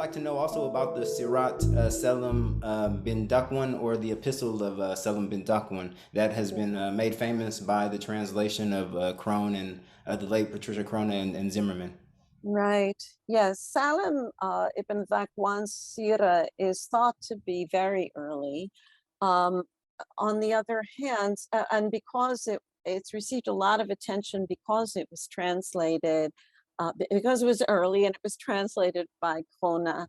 like to know also about the Sirat Salim bin Dhakwān, or the Epistle of Salim bin Dhakwān, that has been made famous by the translation of Crone and the late Patricia Crone and Zimmerman. Right. Yes. Salim ibn Dhakwān's Sira is thought to be very early. On the other hand, and because it's received a lot of attention because it was translated, because it was early and it was translated by Crone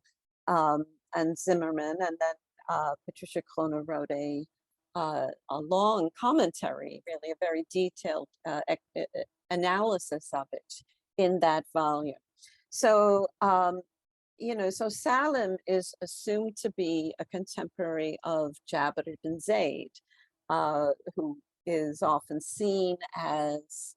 and Zimmerman, and then Patricia Crone wrote a long commentary, really a very detailed analysis of it in that volume. So, so Salim is assumed to be a contemporary of Jābir ibn Zayd, who is often seen as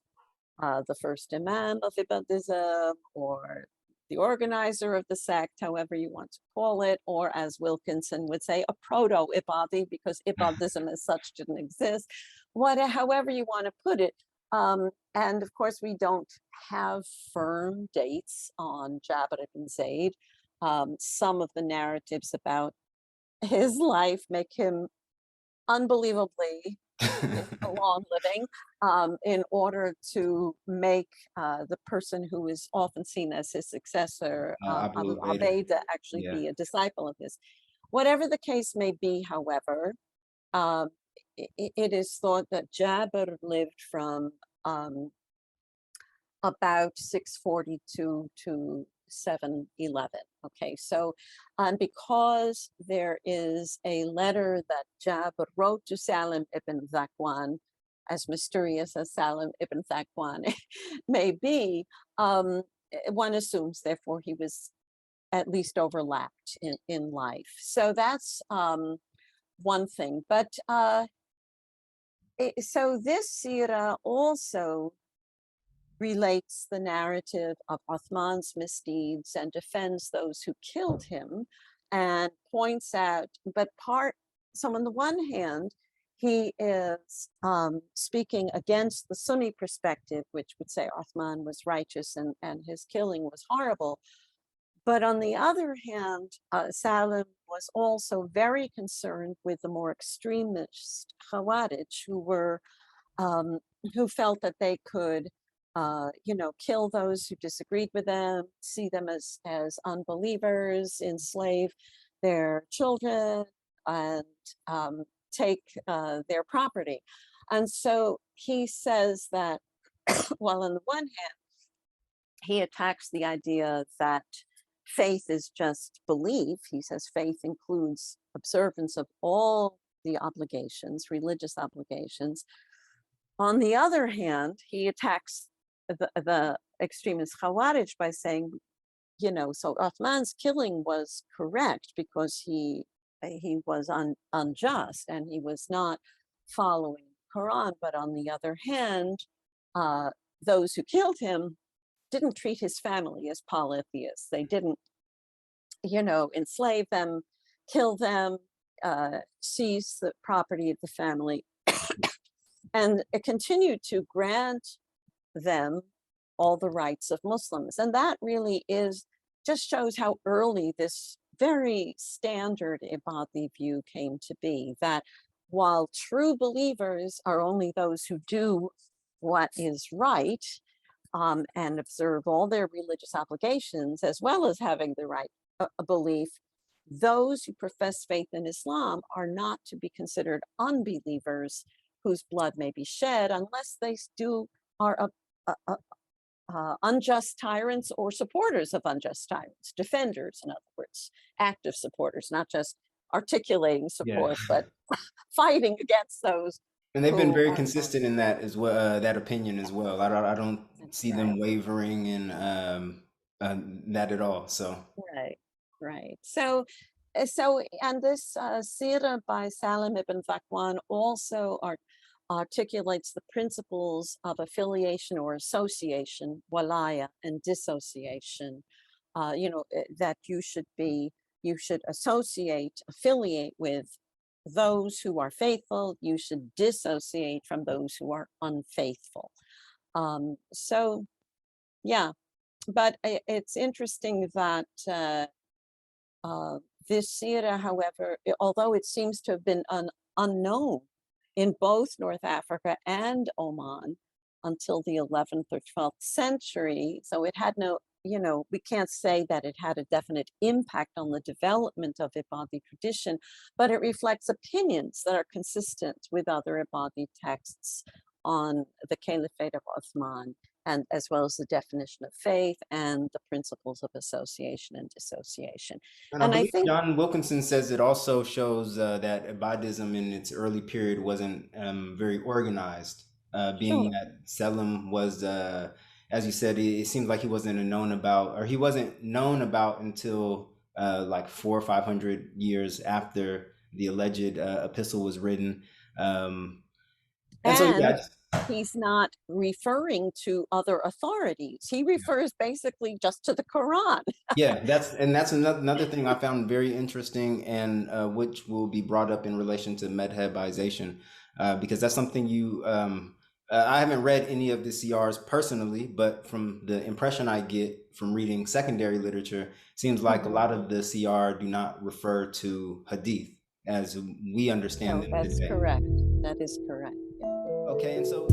the first Imam of Ibādism, or the organizer of the sect, however you want to call it, or as Wilkinson would say, a proto-Ibādī, because Ibādism as such didn't exist. However you want to put it. And of course, we don't have firm dates on Jābir ibn Zayd. Some of the narratives about his life make him unbelievably a long living, in order to make the person who is often seen as his successor, Abu Ubaidah. Ubaidah, actually be a disciple of his. Whatever the case may be, however, it is thought that Jābir lived from about 642 to 711. Okay, so because there is a letter that Jābir wrote to Salim ibn Dhakwān, as mysterious as Salim ibn Dhakwān may be, one assumes therefore he was at least overlapped in life. So that's one thing. But so this Sira also relates the narrative of Uthmān's misdeeds and defends those who killed him, and points out, so on the one hand, he is speaking against the Sunni perspective, which would say Uthmān was righteous and his killing was horrible. But on the other hand, Salim was also very concerned with the more extremist Khawarij, who felt that they could kill those who disagreed with them, see them as unbelievers, enslave their children, and take their property. And so he says that, while on the one hand, he attacks the idea that faith is just belief. He says faith includes observance of all the obligations, religious obligations. On the other hand, he attacks the extremist Khawarij by saying, so Uthmān's killing was correct because he was unjust and he was not following the Quran. But on the other hand, those who killed him didn't treat his family as polytheists. They didn't, enslave them, kill them, seize the property of the family, and continued to grant them all the rights of Muslims. And that really just shows how early this very standard Ibādī view came to be, that while true believers are only those who do what is right, and observe all their religious obligations, as well as having the right belief, those who profess faith in Islam are not to be considered unbelievers whose blood may be shed unless they are unjust tyrants or supporters of unjust tyrants, defenders, in other words, active supporters, not just articulating support, but fighting against those. And they've been very consistent in that as well, that opinion as well. I don't see them wavering in that at all. So right. So and this Sira by Salim ibn Dhakwān also articulates the principles of affiliation or association, walaya, and dissociation. That you should affiliate with those who are faithful. You should dissociate from those who are unfaithful. So, yeah, but it's interesting that This Siyar, however, although it seems to have been unknown in both North Africa and Oman until the 11th or 12th century, so it had no, we can't say that it had a definite impact on the development of Ibādī tradition, but it reflects opinions that are consistent with other Ibādī texts on the Caliphate of Uthmān, and as well as the definition of faith and the principles of association and dissociation. And I And I believe think John Wilkinson says it also shows that Ibādism in its early period wasn't very organized, being sure, that Salim was, as you said, it seems like he wasn't known about, or he wasn't known about until like 400 or 500 years after the alleged epistle was written. And so, yeah, and he's not referring to other authorities. He refers basically just to the Quran. yeah, that's another thing I found very interesting, and which will be brought up in relation to madhabization, because that's something I haven't read any of the Siyars personally, but from the impression I get from reading secondary literature, seems like a lot of the Siyar do not refer to hadith as we understand No, them that's today. correct. That is correct. Okay, and so